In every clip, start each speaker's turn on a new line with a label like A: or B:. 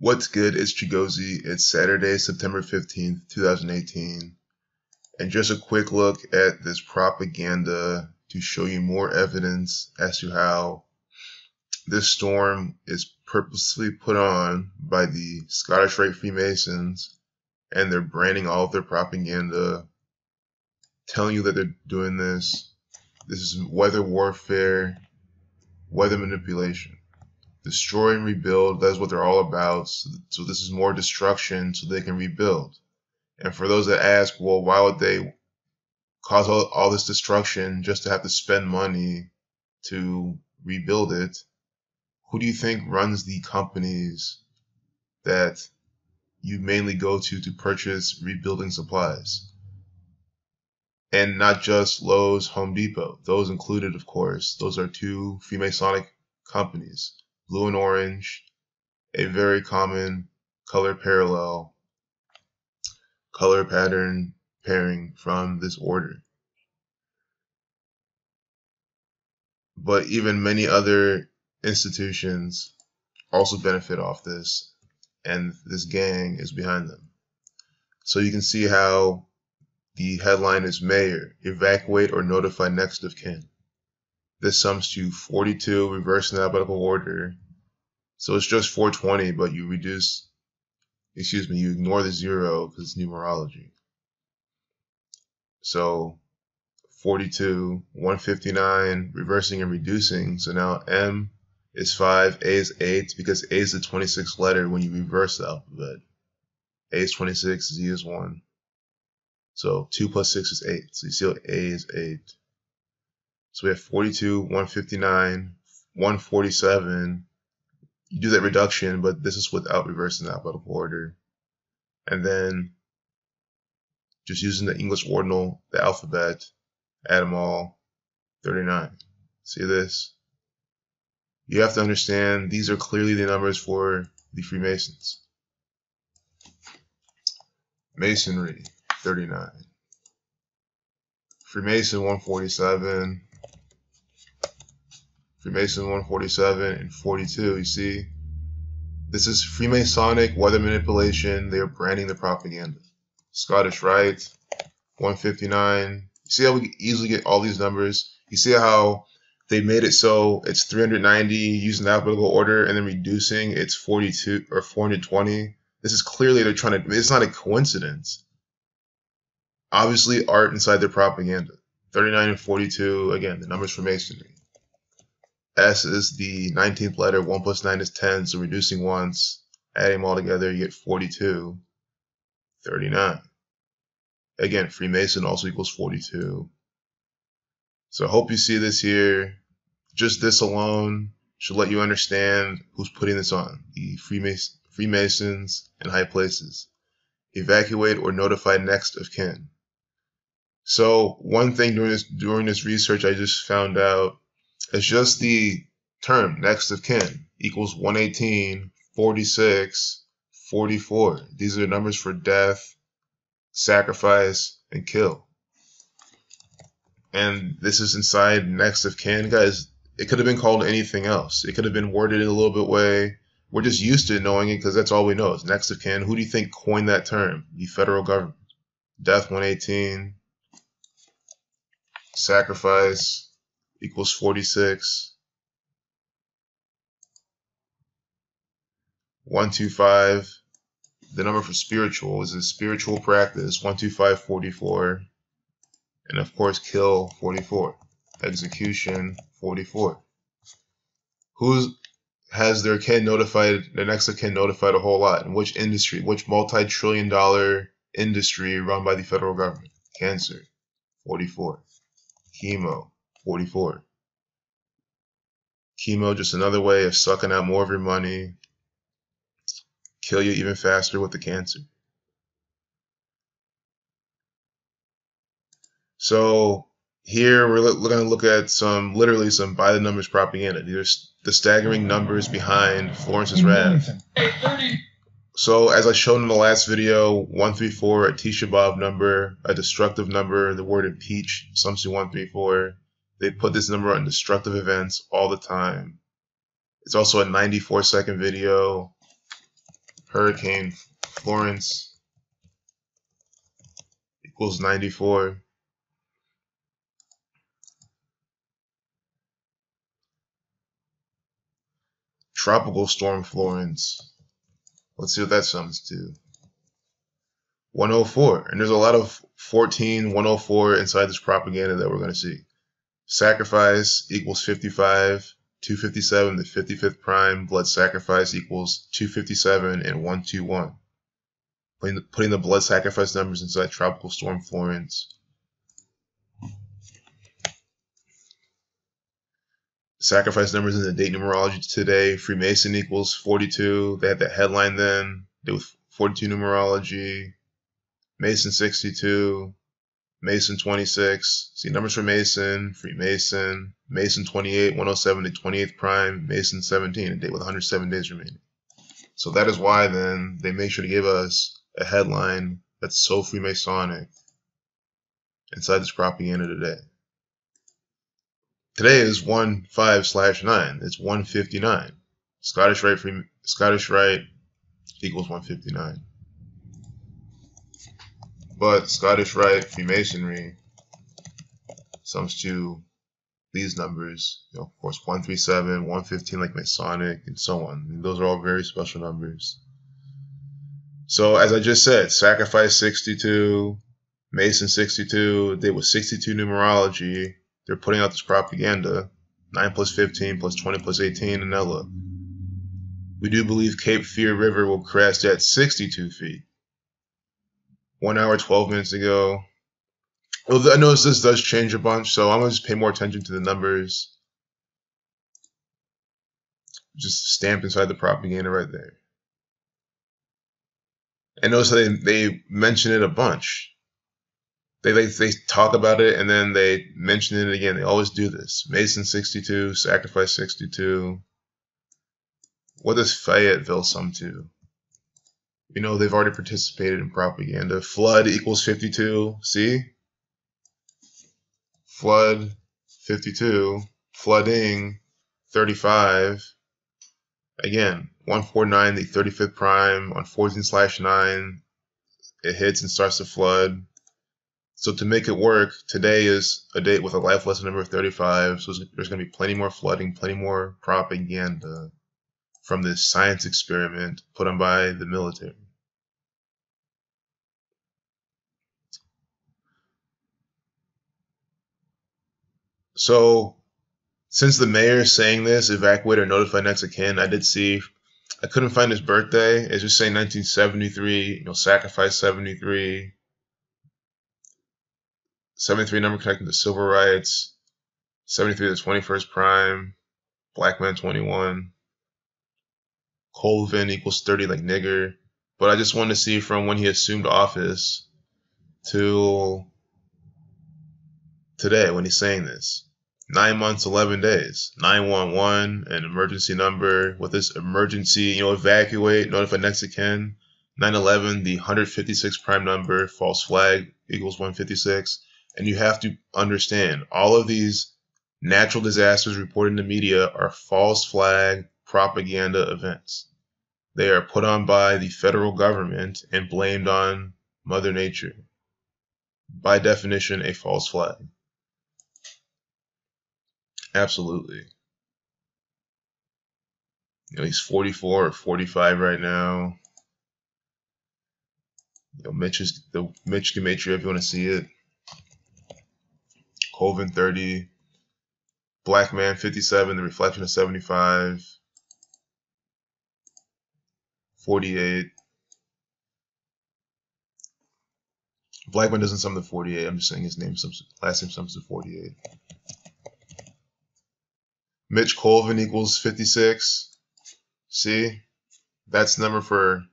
A: What's good? It's Chigozie. It's Saturday, September 15th, 2018. And just a quick look at this propaganda to show you more evidence as to how this storm is purposely put on by the Scottish Rite Freemasons, and they're branding all of their propaganda, telling you that they're doing this. This is weather warfare, weather manipulation. Destroy and rebuild, that's what they're all about. So this is more destruction so they can rebuild. And for those that ask, well, why would they cause all this destruction just to have to spend money to rebuild it? Who do you think runs the companies that you mainly go to purchase rebuilding supplies? And not just Lowe's, Home Depot. Those included, of course. Those are two Freemasonic companies. Blue and orange, a very common color pattern pairing from this order. But even many other institutions also benefit off this, and this gang is behind them. So you can see how the headline is Mayor, evacuate or notify next of kin. This sums to 42, reverse in alphabetical order. So it's just 420, but you ignore the zero because it's numerology. So 42, 159, reversing and reducing. So now M is 5, A is 8, because A is the 26th letter when you reverse the alphabet. A is 26, Z is 1. So 2 plus 6 is 8. So you see how A is 8. So we have 42, 159, 147. You do that reduction, but this is without reversing the alphabetical order. And then just using the English ordinal, the alphabet, add them all, 39. See this? You have to understand these are clearly the numbers for the Freemasons. Masonry, 39. Freemason, 147. Freemason 147 and 42, you see? This is Freemasonic weather manipulation. They are branding the propaganda. Scottish Rite, 159. You see how we easily get all these numbers? You see how they made it so it's 390 using the alphabetical order and then reducing it's 42 or 420. This is clearly they're trying to, it's not a coincidence. Obviously art inside their propaganda. 39 and 42, again, the numbers for Masonry. S is the 19th letter, 1 plus 9 is 10, so reducing once, adding them all together, you get 42, 39. Again, Freemason also equals 42. So I hope you see this here. Just this alone should let you understand who's putting this on. The Freemasons in high places. Evacuate or notify next of kin. So one thing during this research I just found out, it's just the term next of kin equals 118, 46, 44. These are numbers for death, sacrifice, and kill. And this is inside next of kin. Guys, it could have been called anything else. It could have been worded in a little bit way. We're just used to knowing it because that's all we know is next of kin. Who do you think coined that term? The federal government. Death 118, sacrifice equals 46. 125. The number for spiritual is a spiritual practice. 125, 44. And of course, kill 44. Execution 44. Who has their kin notified, their next of kin notified a whole lot? In which industry? Which multi-trillion-dollar industry run by the federal government? Cancer 44. Chemo 44. Chemo, just another way of sucking out more of your money, kill you even faster with the cancer. So here we're going to look at literally some by the numbers propaganda. These are the staggering numbers behind Florence's wrath. So as I showed in the last video, 134, a Tisha B'Av number, a destructive number, the word impeach, sums to 134. They put this number on destructive events all the time. It's also a 94-second video. Hurricane Florence equals 94. Tropical Storm Florence. Let's see what that sums to. 104. And there's a lot of 14, 104 inside this propaganda that we're going to see. Sacrifice equals 55, 257, the 55th prime. Blood sacrifice equals 257 and 121. Putting the blood sacrifice numbers inside Tropical Storm Florence. Sacrifice numbers in the date numerology today. Freemason equals 42. They had that headline then. They with 42 numerology. Mason 62. Mason 26. See numbers for Mason. Freemason. Mason 28. 107 to 28th prime. Mason 17. A date with 107 days remaining. So that is why then they make sure to give us a headline that's so Freemasonic inside this propaganda today. Today is 15/9. It's 159. Scottish Rite equals 159. But Scottish Rite Freemasonry sums to these numbers. Of course, 137, 115 like Masonic, and so on. And those are all very special numbers. So as I just said, Sacrifice 62, Mason 62, they with 62 numerology. They're putting out this propaganda, 9 plus 15 plus 20 plus 18, and now look. We do believe Cape Fear River will crest at 62 feet. 1 hour, 12 minutes ago. Well, I notice this does change a bunch, so I'm going to just pay more attention to the numbers. Just stamped inside the propaganda right there. And notice they mention it a bunch. They talk about it and then they mention it again. They always do this. Mason 62, Sacrifice 62. What does Fayetteville sum to? You know, they've already participated in propaganda. Flood equals 52. See? Flood 52. Flooding 35. Again, 149, the 35th prime on 14/9. It hits and starts to flood. So to make it work, today is a date with a life lesson number of 35. So there's going to be plenty more flooding, plenty more propaganda from this science experiment put on by the military. So since the mayor is saying this, evacuate or notify next of kin, I did see, I couldn't find his birthday. It's just saying 1973, Sacrifice 73. 73 number connected to civil rights. 73 the 21st prime. Black man 21. Colvin equals 30 like nigger. But I just wanted to see from when he assumed office to today when he's saying this. 9 months, 11 days. 911, an emergency number. With this emergency, evacuate, notify next of kin. 911, the 156 prime number, false flag equals 156. And you have to understand, all of these natural disasters reported in the media are false flag propaganda events. They are put on by the federal government and blamed on Mother Nature. By definition, a false flag. Absolutely. He's 44 or 45 right now. Mitch Gematria if you want to see it. Colvin 30. Black man 57, the reflection of 75. 48. Black man doesn't sum to 48. I'm just saying his last name sums to 48. Mitch Colvin equals 56. See? That's the number for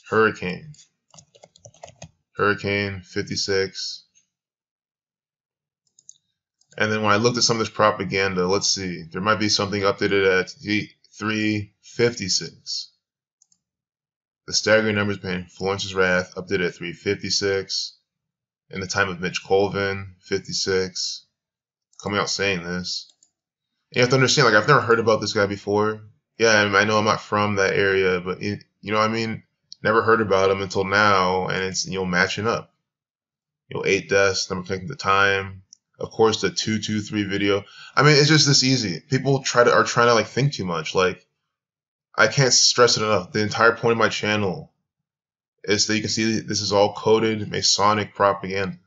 A: Hurricane. Hurricane 56. And then when I looked at some of this propaganda, let's see. There might be something updated at 356. The staggering numbers behind Florence's wrath updated at 356. In the time of Mitch Colvin, 56. Coming out saying this. You have to understand, I've never heard about this guy before. Yeah, I know I'm not from that area, but, Never heard about them until now, and it's, matching up. 8 deaths, number connecting the time. Of course, the 223 video. I mean, it's just this easy. People are trying to like think too much. Like, I can't stress it enough. The entire point of my channel is that you can see this is all coded Masonic propaganda.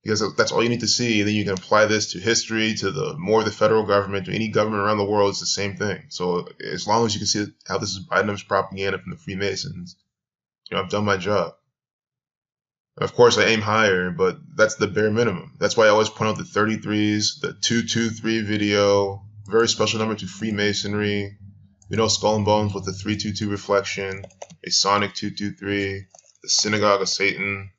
A: Because that's all you need to see. Then you can apply this to history, to the federal government, to any government around the world. It's the same thing. So as long as you can see how this is Bidenomics propaganda from the Freemasons, I've done my job. Of course, I aim higher, but that's the bare minimum. That's why I always point out the 33s, the 223 video, very special number to Freemasonry. We know Skull and Bones with the 322 reflection, Masonic 223, the Synagogue of Satan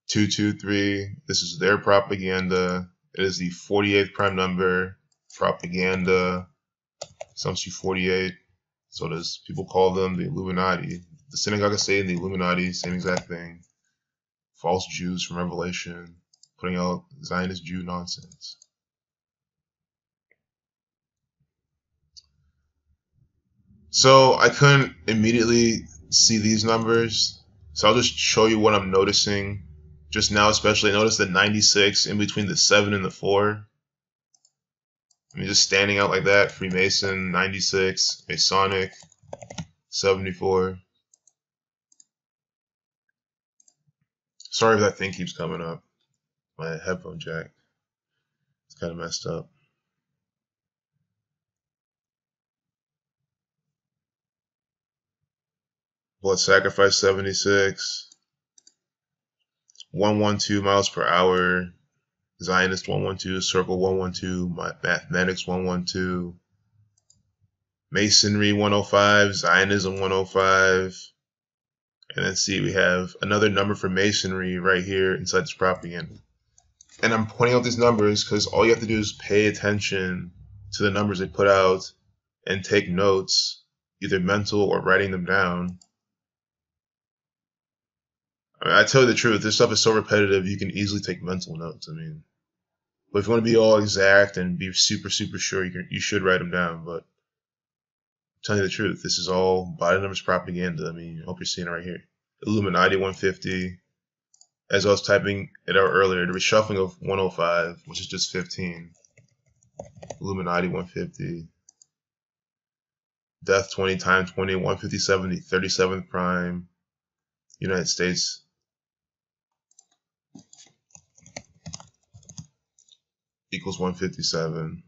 A: 223. This is their propaganda. It is the 48th prime number propaganda. Some see 48. So does people call them the Illuminati. The Synagogue of Satan, the Illuminati, same exact thing. False Jews from Revelation, putting out Zionist Jew nonsense. So I couldn't immediately see these numbers, so I'll just show you what I'm noticing just now. Especially notice the 96 in between the 7 and the 4. I mean, just standing out like that. Freemason 96, Masonic 74. Sorry if that thing keeps coming up. My headphone jack. It's kind of messed up. Blood Sacrifice 76. 112 miles per hour. Zionist 112. Circle 112. Mathematics 112. Masonry 105. Zionism 105. And then see, we have another number for Masonry right here inside this propaganda. And I'm pointing out these numbers because all you have to do is pay attention to the numbers they put out and take notes, either mental or writing them down. I mean, I tell you the truth, this stuff is so repetitive, you can easily take mental notes. I mean, but if you want to be all exact and be super, super sure, you should write them down. But I'm telling you the truth, this is all Bidenomics propaganda. I mean, I hope you're seeing it right here. Illuminati 150. As I was typing it out earlier, the reshuffling of 105, which is just 15. Illuminati 150. Death 20 times 20, 157, the 37th prime. United States. Equals 157.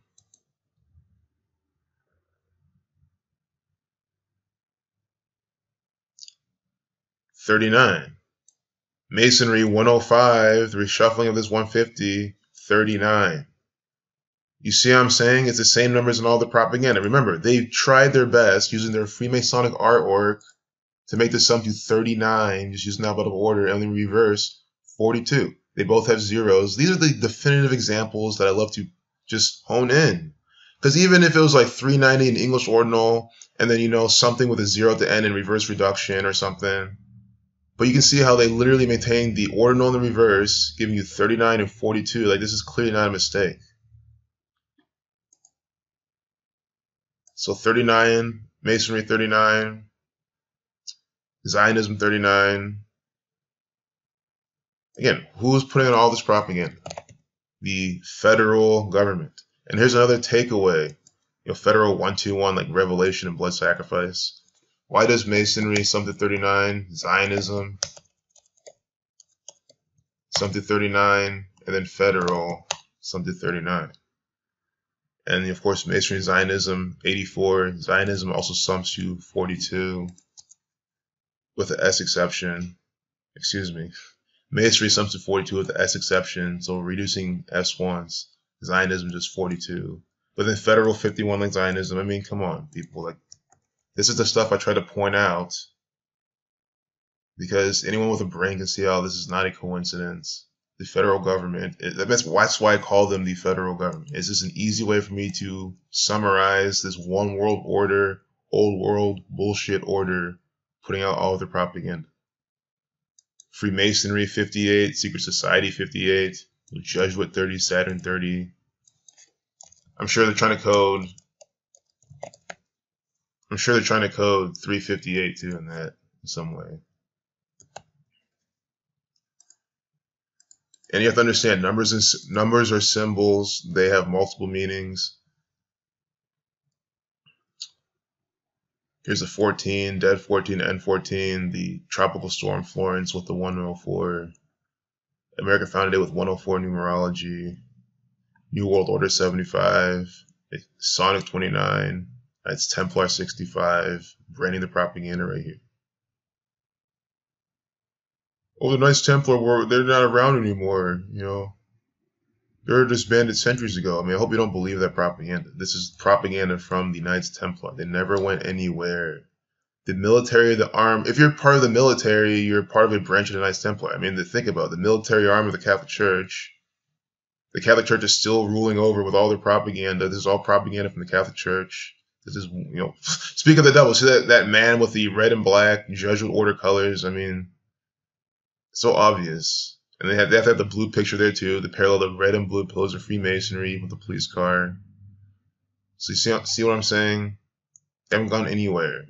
A: $39. Masonry 105, the reshuffling of this 150, 39. You see what I'm saying? It's the same numbers in all the propaganda. Remember, they tried their best using their Freemasonic artwork to make this sum to 39, just using alphabetical order, and then reverse 42. They both have zeros. These are the definitive examples that I love to just hone in. Because even if it was like 390 in English ordinal, and then, something with a 0 at the end in reverse reduction or something, but you can see how they literally maintain the ordinal and the reverse, giving you 39 and 42. Like, this is clearly not a mistake. So 39, Masonry 39, Zionism 39. Again, who's putting in all this propaganda? The federal government. And here's another takeaway. Federal 121, like Revelation and blood sacrifice. Why does Masonry sum to 39, Zionism sum to 39, and then federal sum to 39? And of course, Masonry, Zionism 84. Zionism also sums to 42 with the S exception. Excuse me. Masonry sums to 42 with the S exception, so reducing S once. Zionism just 42. But then federal 51 like Zionism. I mean, come on, people. Like, this is the stuff I try to point out because anyone with a brain can see how this is not a coincidence. The federal government, that's why I call them the federal government. It's just an easy way for me to summarize this one world order, old world bullshit order, putting out all of the propaganda. Freemasonry 58, Secret Society 58, Jesuit 30, Saturn 30. I'm sure they're trying to code 358 too in that. in some way. And you have to understand, numbers are symbols. They have multiple meanings. Here's the 14, dead 14, N14, the tropical storm Florence with the 104, American Founding Day with 104 numerology, New World Order 75, Sonic 29, that's Templar 65, branding the propaganda right here. Oh, the Knights Templar they're not around anymore, you know. They were disbanded centuries ago. I mean, I hope you don't believe that propaganda. This is propaganda from the Knights Templar. They never went anywhere. The military, the arm, if you're part of the military, you're part of a branch of the Knights Templar. I mean, think about it. The military arm of the Catholic Church. The Catholic Church is still ruling over with all their propaganda. This is all propaganda from the Catholic Church. This is, you know, speak of the devil. See that man with the red and black Jesuit order colors? I mean, so obvious. And they have to have the blue picture there too, the parallel of red and blue pillars of Freemasonry with the police car. So you see what I'm saying? They haven't gone anywhere.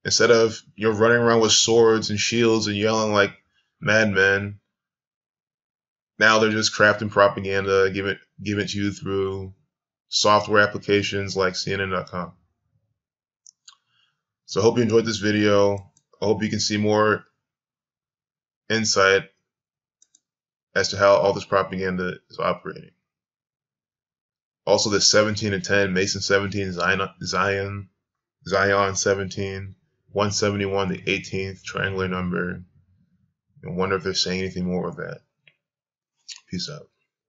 A: Instead of, you know, running around with swords and shields and yelling like madmen, now they're just crafting propaganda, give it to you through software applications like CNN.com. So I hope you enjoyed this video. I hope you can see more insight as to how all this propaganda is operating. Also, the 17 and 10, Mason 17, Zion 17, 171, the 18th triangular number. I wonder if they're saying anything more with that. Peace out.